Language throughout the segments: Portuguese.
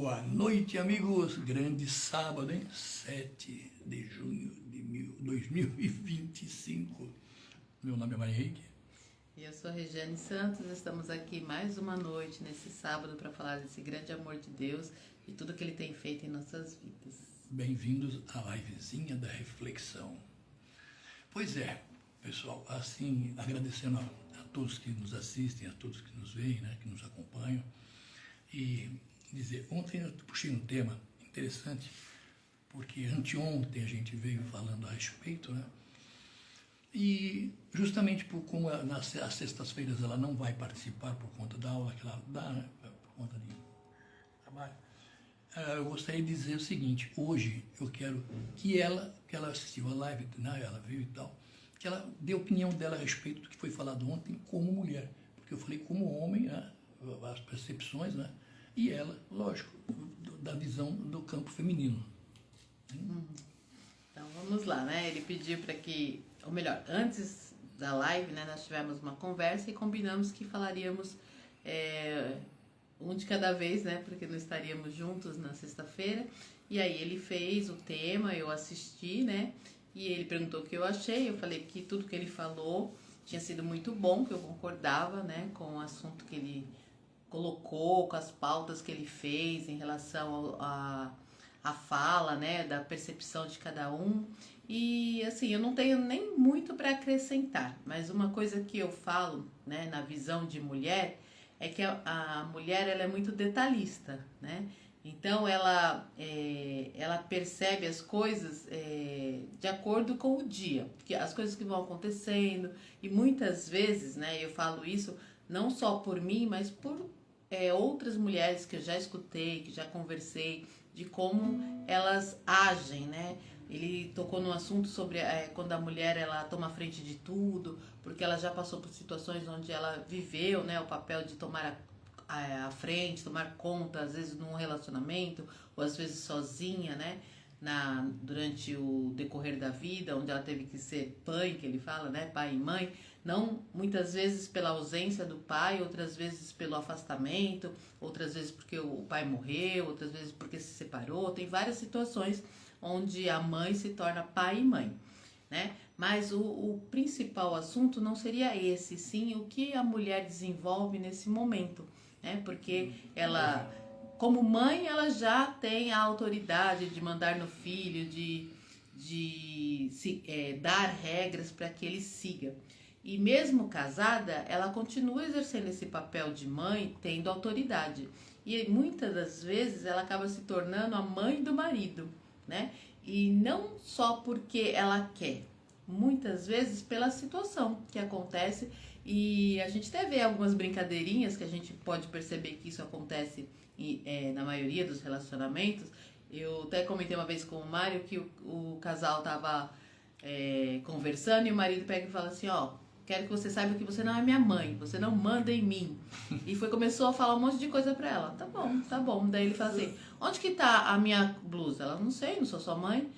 Boa noite, amigos. Grande sábado, hein? 7 de junho de 2025. Meu nome é Mário Henrique. E eu sou a Regiane Santos. Estamos aqui mais uma noite, nesse sábado, para falar desse grande amor de Deus e tudo que Ele tem feito em nossas vidas. Bem-vindos à livezinha da reflexão. Pois é, pessoal, assim, agradecendo a todos que nos assistem, a todos que nos veem, né, que nos acompanham. E dizer, ontem eu puxei um tema interessante, porque anteontem a gente veio falando a respeito, né? E justamente por como nas sextas-feiras ela não vai participar por conta da aula que ela dá, né? Por conta de trabalho, eu gostaria de dizer o seguinte: hoje eu quero que ela assistiu a live, né? Ela viu e tal, que ela dê a opinião dela a respeito do que foi falado ontem como mulher, porque eu falei como homem, né? As percepções, né? E ela, lógico, da visão do campo feminino. Então vamos lá, né? Ele pediu para que, ou melhor, antes da live, né, nós tivemos uma conversa e combinamos que falaríamos um de cada vez, né? Porque não estaríamos juntos na sexta-feira. E aí ele fez o tema, eu assisti, né? E ele perguntou o que eu achei. Eu falei que tudo que ele falou tinha sido muito bom, que eu concordava, né, com o assunto que ele colocou, com as pautas que ele fez em relação à fala, né, da percepção de cada um. E assim, eu não tenho nem muito para acrescentar, mas uma coisa que eu falo, né, na visão de mulher, é que a mulher ela é muito detalhista, né? Então ela percebe as coisas de acordo com o dia, que as coisas que vão acontecendo, e muitas vezes, né, eu falo isso não só por mim, mas por outras mulheres que eu já escutei, que já conversei, de como elas agem, né? Ele tocou no assunto sobre quando a mulher ela toma a frente de tudo, porque ela já passou por situações onde ela viveu, né, o papel de tomar à frente, tomar conta, às vezes num relacionamento, ou às vezes sozinha, né? Durante o decorrer da vida, onde ela teve que ser pai, que ele fala, né? Pai e mãe. Não, muitas vezes pela ausência do pai, outras vezes pelo afastamento, outras vezes porque o pai morreu, outras vezes porque se separou. Tem várias situações onde a mãe se torna pai e mãe, né? Mas o principal assunto não seria esse, sim o que a mulher desenvolve nesse momento, né? Porque ela, como mãe, ela já tem a autoridade de mandar no filho, de dar regras para que ele siga. E mesmo casada, ela continua exercendo esse papel de mãe, tendo autoridade. E muitas das vezes ela acaba se tornando a mãe do marido, né? E não só porque ela quer, muitas vezes pela situação que acontece. E a gente até vê algumas brincadeirinhas que a gente pode perceber que isso acontece na maioria dos relacionamentos. Eu até comentei uma vez com o Mário que o casal tava conversando e o marido pega e fala assim, ó, quero que você saiba que você não é minha mãe, você não manda em mim. E começou a falar um monte de coisa pra ela. Tá bom, tá bom. Daí ele fala assim, onde que tá a minha blusa? Ela, não sei, não sou sua mãe.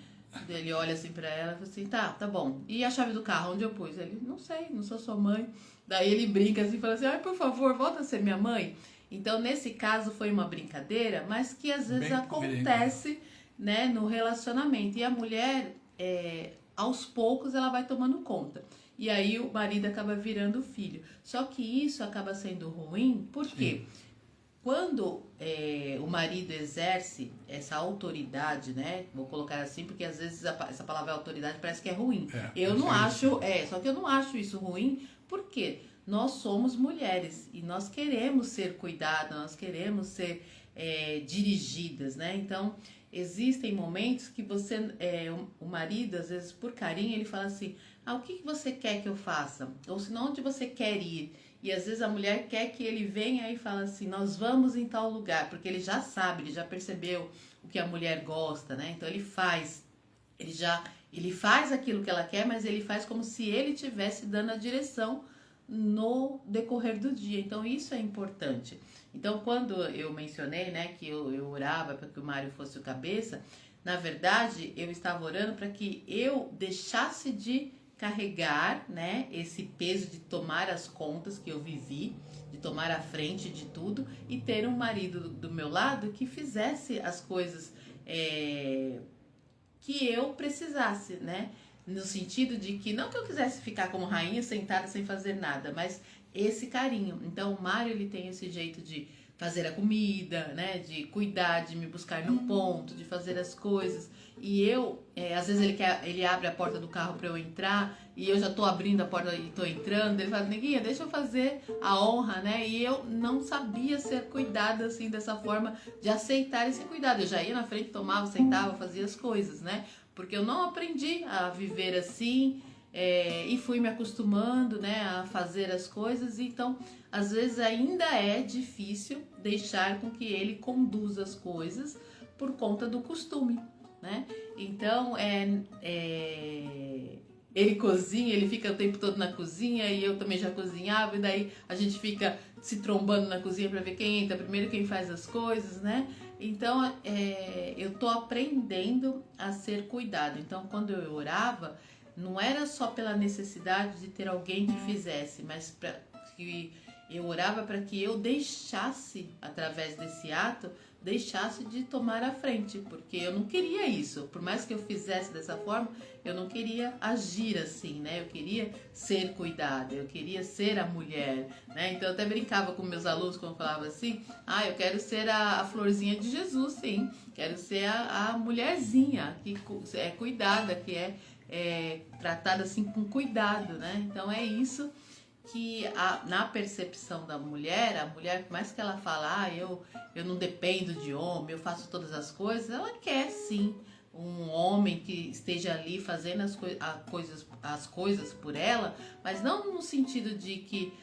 Daí ele olha assim pra ela e fala assim, tá bom. E a chave do carro, onde eu pus? Ele, não sei, não sou sua mãe. Daí ele brinca assim e fala assim, ai, por favor, volta a ser minha mãe. Então, nesse caso, foi uma brincadeira, mas que às vezes acontece, né, no relacionamento. E a mulher, aos poucos, ela vai tomando conta. E aí o marido acaba virando o filho. Só que isso acaba sendo ruim, porque quando o marido exerce essa autoridade, né? Vou colocar assim, porque às vezes essa palavra autoridade parece que é ruim. Eu não acho, só que eu não acho isso ruim, porque nós somos mulheres e nós queremos ser cuidadas, nós queremos ser dirigidas, né? Então, existem momentos que o marido, às vezes por carinho, ele fala assim, o que você quer que eu faça? Ou se não, onde você quer ir? E às vezes a mulher quer que ele venha e fala assim, nós vamos em tal lugar, porque ele já sabe, ele já percebeu o que a mulher gosta, né? Então ele faz aquilo que ela quer, mas ele faz como se ele estivesse dando a direção no decorrer do dia. Então isso é importante. Então quando eu mencionei, né, que eu orava para que o Mário fosse o cabeça, na verdade eu estava orando para que eu deixasse de carregar, né, esse peso de tomar as contas que eu vivi, de tomar a frente de tudo e ter um marido do meu lado que fizesse as coisas que eu precisasse, né? No sentido de que não que eu quisesse ficar como rainha sentada sem fazer nada, mas esse carinho. Então o Mário, ele tem esse jeito de fazer a comida, né? De cuidar, de me buscar no ponto, de fazer as coisas. E eu, às vezes ele abre a porta do carro para eu entrar e eu já tô abrindo a porta e tô entrando. Ele fala, neguinha, deixa eu fazer a honra, né? E eu não sabia ser cuidada assim, dessa forma, de aceitar esse cuidado. Eu já ia na frente, tomava, sentava, fazia as coisas, né? Porque eu não aprendi a viver assim e fui me acostumando, né, a fazer as coisas. Então, às vezes ainda é difícil deixar com que ele conduza as coisas por conta do costume, né? Então, ele cozinha, ele fica o tempo todo na cozinha e eu também já cozinhava, e daí a gente fica se trombando na cozinha para ver quem entra primeiro, quem faz as coisas, né? Então, eu tô aprendendo a ser cuidado. Então, quando eu orava, não era só pela necessidade de ter alguém que fizesse, mas que eu orava para que eu deixasse, através desse ato, deixasse de tomar a frente, porque eu não queria isso. Por mais que eu fizesse dessa forma, eu não queria agir assim, né? Eu queria ser cuidada, eu queria ser a mulher, né? Então eu até brincava com meus alunos quando eu falava assim, eu quero ser a florzinha de Jesus, sim. Quero ser a mulherzinha que é cuidada, que é tratada assim com cuidado, né? Então é isso que na percepção da mulher, a mulher, por mais que ela fala, eu não dependo de homem, eu faço todas as coisas, ela quer sim um homem que esteja ali fazendo as coisas por ela, mas não no sentido de que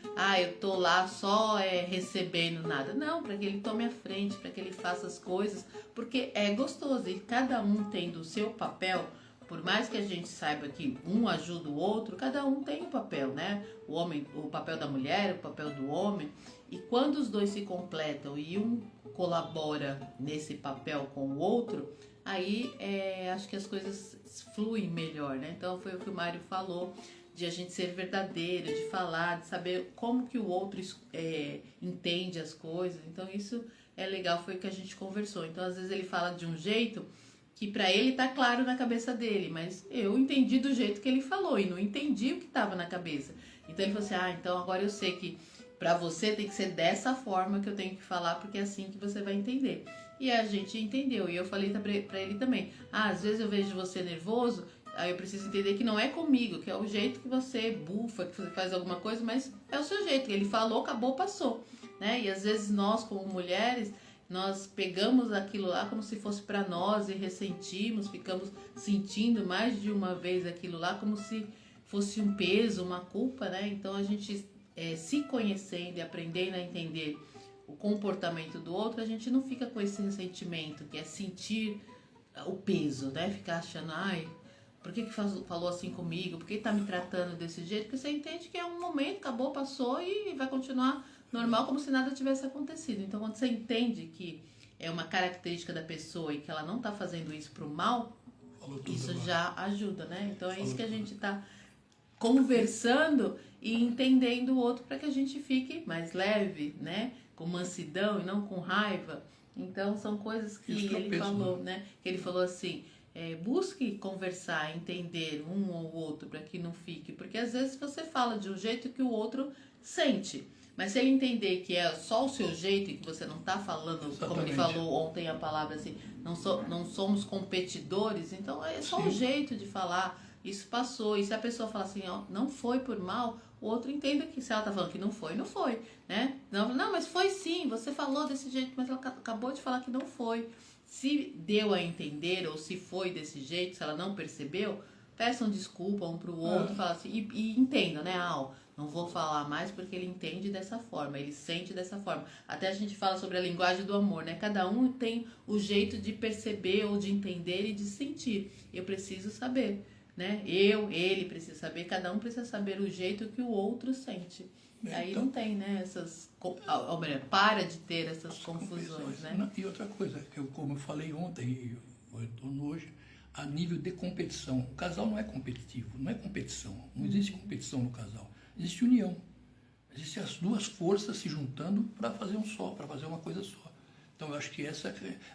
eu tô lá só recebendo nada, não, para que ele tome a frente, para que ele faça as coisas, porque é gostoso e cada um tendo o seu papel. Por mais que a gente saiba que um ajuda o outro, cada um tem um papel, né? O homem, o papel da mulher, o papel do homem. E quando os dois se completam e um colabora nesse papel com o outro, aí acho que as coisas fluem melhor, né? Então foi o que o Mário falou, de a gente ser verdadeiro, de falar, de saber como que o outro entende as coisas. Então isso é legal, foi o que a gente conversou. Então às vezes ele fala de um jeito que pra ele tá claro na cabeça dele, mas eu entendi do jeito que ele falou e não entendi o que tava na cabeça. Então ele falou assim, então agora eu sei que pra você tem que ser dessa forma que eu tenho que falar, porque é assim que você vai entender. E a gente entendeu, e eu falei pra ele também, às vezes eu vejo você nervoso, aí eu preciso entender que não é comigo, que é o jeito que você bufa, que você faz alguma coisa, mas é o seu jeito, ele falou, acabou, passou, né? E às vezes nós como mulheres, nós pegamos aquilo lá como se fosse para nós e ressentimos, ficamos sentindo mais de uma vez aquilo lá como se fosse um peso, uma culpa, né? Então a gente se conhecendo e aprendendo a entender o comportamento do outro, a gente não fica com esse ressentimento, que é sentir o peso, né? Ficar achando, por que falou assim comigo? Por que tá me tratando desse jeito? Porque você entende que é um momento, acabou, passou e vai continuar normal, como se nada tivesse acontecido. Então, quando você entende que é uma característica da pessoa e que ela não tá fazendo isso pro mal, isso já ajuda, né? Então, é isso que a gente tá conversando e entendendo o outro para que a gente fique mais leve, né? Com mansidão e não com raiva. Então, são coisas que ele falou, né? Que ele falou assim, busque conversar, entender um ou outro para que não fique. Porque, às vezes, você fala de um jeito que o outro sente. Mas se ele entender que é só o seu jeito e que você não está falando, exatamente, como ele falou ontem a palavra assim, não somos competidores, então é só um jeito de falar, isso passou. E se a pessoa falar assim, não foi por mal, o outro entenda que se ela está falando que não foi, né? Não, mas foi sim, você falou desse jeito, mas ela acabou de falar que não foi. Se deu a entender ou se foi desse jeito, se ela não percebeu, peçam desculpa um para o outro, fala assim, e entendam, né, não vou falar mais porque ele entende dessa forma, ele sente dessa forma. Até a gente fala sobre a linguagem do amor, né? Cada um tem o jeito de perceber ou de entender e de sentir. Eu preciso saber, né? Ele precisa saber, cada um precisa saber o jeito que o outro sente. Aí então, não tem, né? Para de ter essas confusões, né? E outra coisa, como eu falei ontem e eu retorno hoje, a nível de competição. O casal não é competitivo, não é competição. Não existe competição no casal. Existe união. Existem as duas forças se juntando para fazer um só, para fazer uma coisa só. Então, eu acho que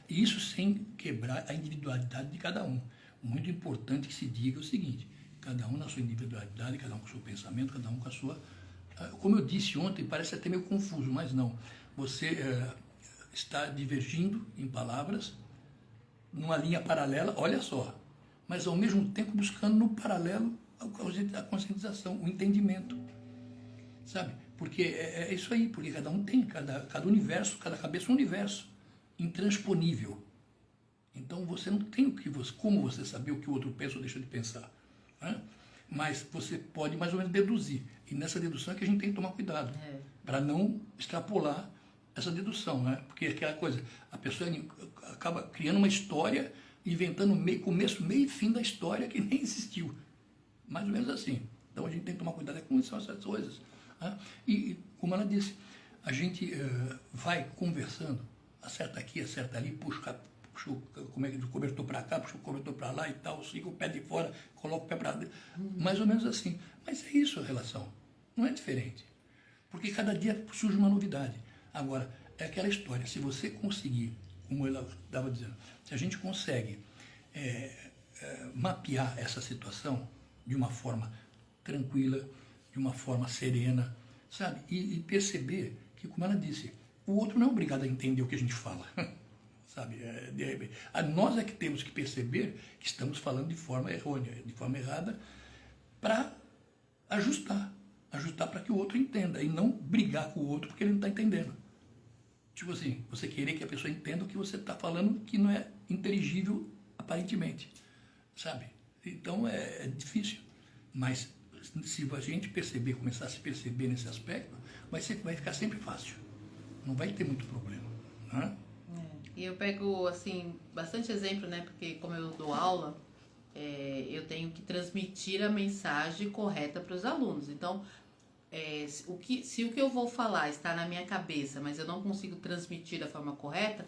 isso sem quebrar a individualidade de cada um. Muito importante que se diga o seguinte, cada um na sua individualidade, cada um com o seu pensamento, cada um com a sua... Como eu disse ontem, parece até meio confuso, mas não. Você está divergindo em palavras, numa linha paralela, olha só, mas ao mesmo tempo buscando no paralelo a conscientização, o entendimento, sabe? Porque é isso aí, porque cada um tem, cada universo, cada cabeça é um universo intransponível. Então você não tem como você saber o que o outro pensa ou deixa de pensar, né? Mas você pode mais ou menos deduzir, e nessa dedução é que a gente tem que tomar cuidado, para não extrapolar essa dedução, né? Porque é aquela coisa, a pessoa acaba criando uma história, inventando começo, meio e fim da história que nem existiu. Mais ou menos assim. Então a gente tem que tomar cuidado com essas coisas, né? E como ela disse, a gente vai conversando, acerta aqui, acerta ali, puxa o cobertor para cá, puxa o cobertor para lá e tal, fica o pé de fora, coloca o pé para dentro. Mais ou menos assim. Mas é isso a relação. Não é diferente. Porque cada dia surge uma novidade. Agora, é aquela história, se você conseguir, como ela estava dizendo, se a gente consegue mapear essa situação de uma forma tranquila, de uma forma serena, sabe? E perceber que, como ela disse, o outro não é obrigado a entender o que a gente fala, sabe? Nós é que temos que perceber que estamos falando de forma errônea, de forma errada, para ajustar para que o outro entenda e não brigar com o outro porque ele não está entendendo. Tipo assim, você querer que a pessoa entenda o que você está falando que não é inteligível aparentemente, sabe? Então é difícil, mas se a gente começar a se perceber nesse aspecto, vai ficar sempre fácil, não vai ter muito problema, né? E eu pego, assim, bastante exemplo, né? Porque como eu dou aula, eu tenho que transmitir a mensagem correta para os alunos. Então, se o que eu vou falar está na minha cabeça, mas eu não consigo transmitir da forma correta,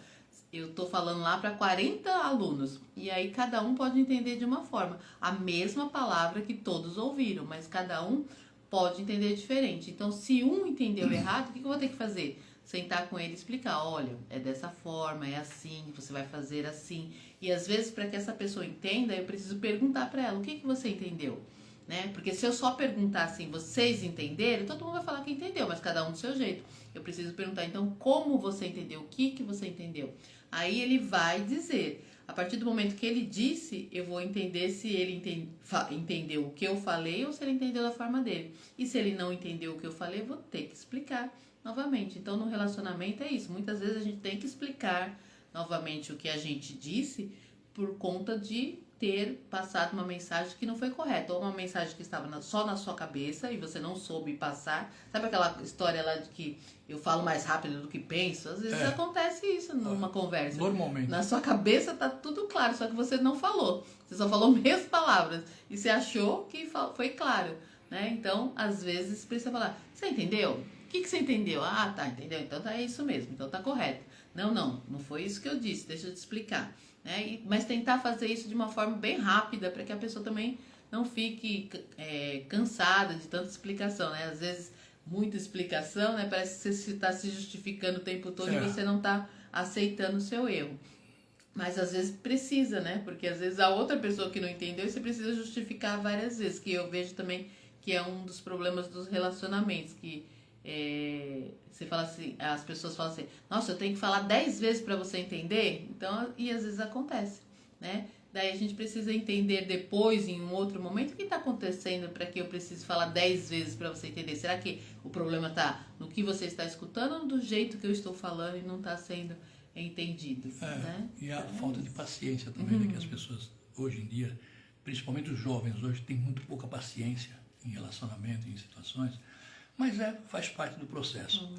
eu estou falando lá para 40 alunos. E aí cada um pode entender de uma forma. A mesma palavra que todos ouviram, mas cada um pode entender diferente. Então, se um entendeu errado, o que eu vou ter que fazer? Sentar com ele e explicar, olha, é dessa forma, é assim, você vai fazer assim. E às vezes, para que essa pessoa entenda, eu preciso perguntar para ela, o que você entendeu? Né? Porque se eu só perguntar assim, vocês entenderam, todo mundo vai falar que entendeu, mas cada um do seu jeito. Eu preciso perguntar, então, como você entendeu? O que você entendeu? Aí ele vai dizer. A partir do momento que ele disse, eu vou entender se ele entendeu o que eu falei ou se ele entendeu da forma dele. E se ele não entendeu o que eu falei, eu vou ter que explicar novamente. Então, no relacionamento é isso. Muitas vezes a gente tem que explicar novamente o que a gente disse por conta de ter passado uma mensagem que não foi correta, ou uma mensagem que estava só na sua cabeça e você não soube passar. Sabe aquela história lá de que eu falo mais rápido do que penso? Às vezes acontece isso numa conversa. Normalmente. Na sua cabeça tá tudo claro, só que você não falou. Você só falou meias palavras e você achou que foi claro, né? Então, às vezes precisa falar, você entendeu? O que você entendeu? Ah, tá, entendeu? Então tá isso mesmo, então tá correto. Não foi isso que eu disse, deixa eu te explicar. Né? Mas tentar fazer isso de uma forma bem rápida para que a pessoa também não fique cansada de tanta explicação, né? Às vezes, muita explicação, né? Parece que você está se justificando o tempo todo e você não está aceitando o seu erro. Mas às vezes precisa, né? Porque às vezes a outra pessoa que não entendeu, você precisa justificar várias vezes, que eu vejo também que é um dos problemas dos relacionamentos, que você fala assim, as pessoas falam assim, nossa, eu tenho que falar 10 vezes para você entender? Então, e às vezes acontece, né? Daí a gente precisa entender depois, em um outro momento, o que está acontecendo para que eu precise falar 10 vezes para você entender. Será que o problema está no que você está escutando ou do jeito que eu estou falando e não está sendo entendido? Né? E a falta de paciência também, né, que as pessoas, hoje em dia, principalmente os jovens hoje, têm muito pouca paciência em relacionamento, em situações. Mas faz parte do processo.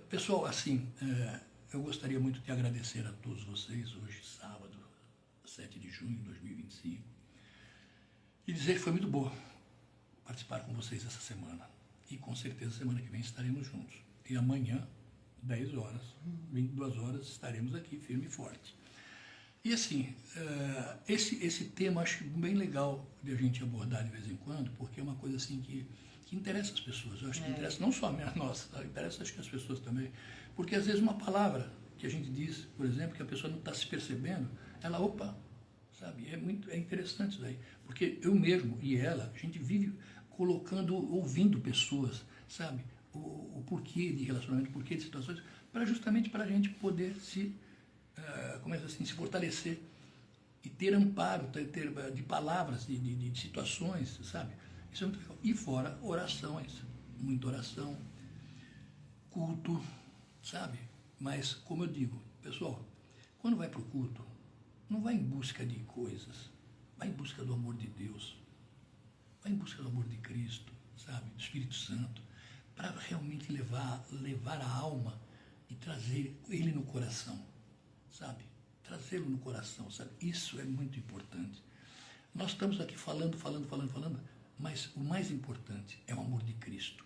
Pessoal, assim, eu gostaria muito de agradecer a todos vocês, hoje, sábado, 7 de junho de 2025, e dizer que foi muito bom participar com vocês essa semana. E com certeza, semana que vem estaremos juntos. E amanhã, 10 horas, 22 horas, estaremos aqui, firme e forte. E assim, esse tema acho bem legal de a gente abordar de vez em quando, porque é uma coisa assim que interessa as pessoas. Eu acho que interessa não só a nossa, tá? Interessa acho que as pessoas também. Porque às vezes uma palavra que a gente diz, por exemplo, que a pessoa não está se percebendo, ela, opa, sabe? É interessante isso daí. Porque eu mesmo e ela, a gente vive ouvindo pessoas, sabe? O porquê de relacionamento, o porquê de situações, justamente para a gente poder se fortalecer e ter amparo, ter de palavras, de situações, sabe? Isso é muito legal. E fora orações, muita oração, culto, sabe? Mas, como eu digo, pessoal, quando vai para o culto, não vai em busca de coisas, vai em busca do amor de Deus, vai em busca do amor de Cristo, sabe? Do Espírito Santo, para realmente levar a alma e trazer ele no coração, sabe? Trazê-lo no coração, sabe? Isso é muito importante. Nós estamos aqui falando, mas o mais importante é o amor de Cristo.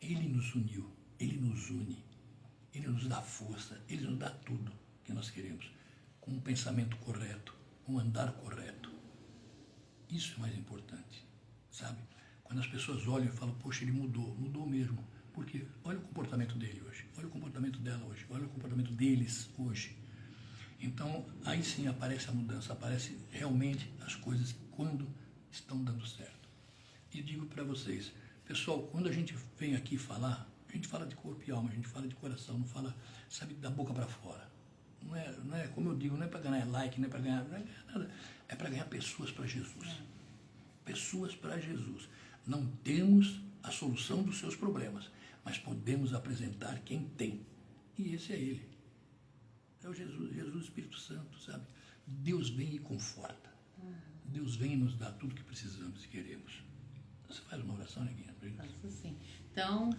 Ele nos uniu, ele nos une, ele nos dá força, ele nos dá tudo que nós queremos, com um pensamento correto, um andar correto. Isso é mais importante, sabe? Quando as pessoas olham e falam, poxa, ele mudou mesmo. Porque olha o comportamento dele hoje, olha o comportamento dela hoje, olha o comportamento deles hoje. Então, aí sim aparece a mudança, aparece realmente as coisas quando estão dando certo. E digo para vocês, pessoal, quando a gente vem aqui falar, a gente fala de corpo e alma, a gente fala de coração, não fala, sabe, da boca para fora. Não é, como eu digo, não é para ganhar like, não é para ganhar nada, é para ganhar pessoas para Jesus. Pessoas para Jesus. Não temos a solução dos seus problemas, mas podemos apresentar quem tem. E esse é ele. É o Jesus Espírito Santo, sabe? Deus vem e conforta. Deus vem e nos dá tudo que precisamos e queremos. Você faz uma oração, Neguinha? Faço sim. Então,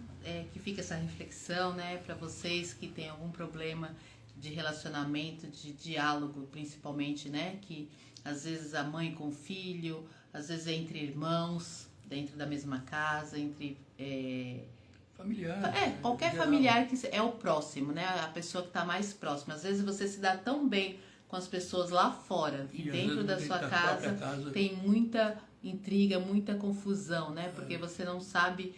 que fica essa reflexão, né, para vocês que têm algum problema de relacionamento, de diálogo, principalmente, né, que às vezes a mãe com o filho, às vezes é entre irmãos, dentro da mesma casa, entre... familiar. Qualquer familiar que é o próximo, né? A pessoa que está mais próxima. Às vezes você se dá tão bem com as pessoas lá fora e dentro da sua casa tem muita intriga, muita confusão, né? Porque você não sabe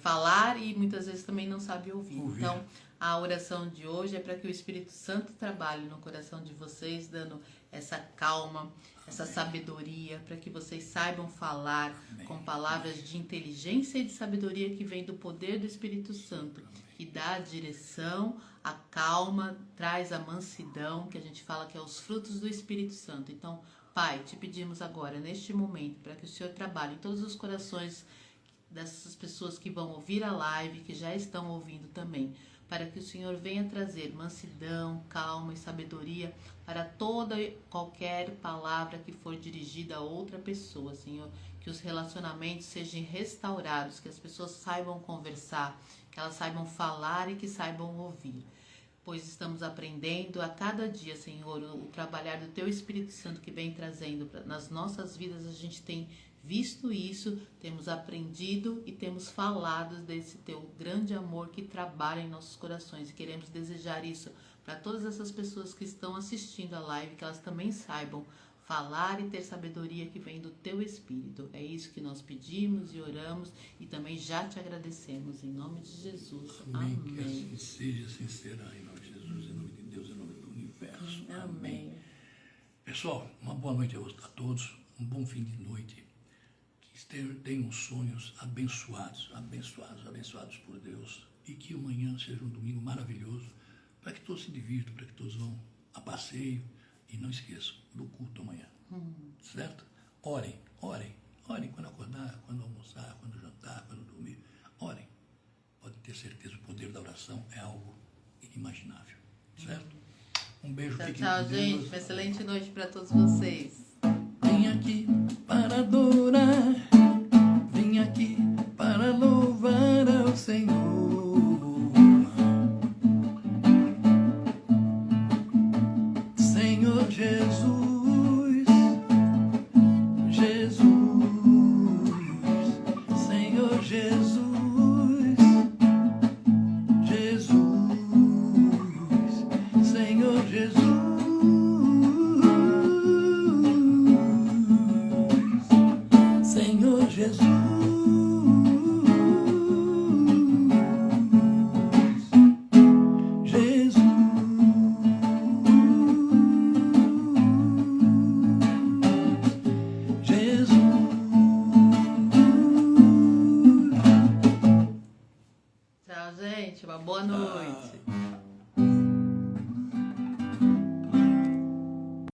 falar e muitas vezes também não sabe ouvir. Então, a oração de hoje é para que o Espírito Santo trabalhe no coração de vocês, dando essa calma, essa sabedoria, para que vocês saibam falar com palavras de inteligência e de sabedoria que vem do poder do Espírito Santo, que dá a direção, a calma, traz a mansidão, que a gente fala que é os frutos do Espírito Santo. Então, Pai, te pedimos agora, neste momento, para que o Senhor trabalhe em todos os corações dessas pessoas que vão ouvir a live, que já estão ouvindo também, para que o Senhor venha trazer mansidão, calma e sabedoria para toda qualquer palavra que for dirigida a outra pessoa, Senhor. Que os relacionamentos sejam restaurados, que as pessoas saibam conversar, que elas saibam falar e que saibam ouvir. Pois estamos aprendendo a cada dia, Senhor, o trabalhar do Teu Espírito Santo que vem trazendo nas nossas vidas. A gente tem visto isso, temos aprendido e temos falado desse Teu grande amor que trabalha em nossos corações. E queremos desejar isso para todas essas pessoas que estão assistindo a live, que elas também saibam falar e ter sabedoria que vem do Teu Espírito. É isso que nós pedimos e oramos e também já te agradecemos. Em nome de Jesus. Amém. Que assim seja, assim será. Em nome de Jesus, em nome de Deus, em nome do universo. Amém. Pessoal, uma boa noite a todos. Um bom fim de noite. Que tenham sonhos abençoados por Deus. E que amanhã seja um domingo maravilhoso para que todos se divirtam, para que todos vão a passeio. E não esqueçam do culto amanhã, certo? Orem quando acordar, quando almoçar, quando jantar, quando dormir. Orem. Pode ter certeza, o poder da oração é algo inimaginável, certo? Um beijo. Tchau, gente. Uma excelente noite para todos vocês. Vim aqui para adorar, vim aqui para louvar ao Senhor. Jesus, Senhor Jesus, Senhor Jesus. uma boa noite.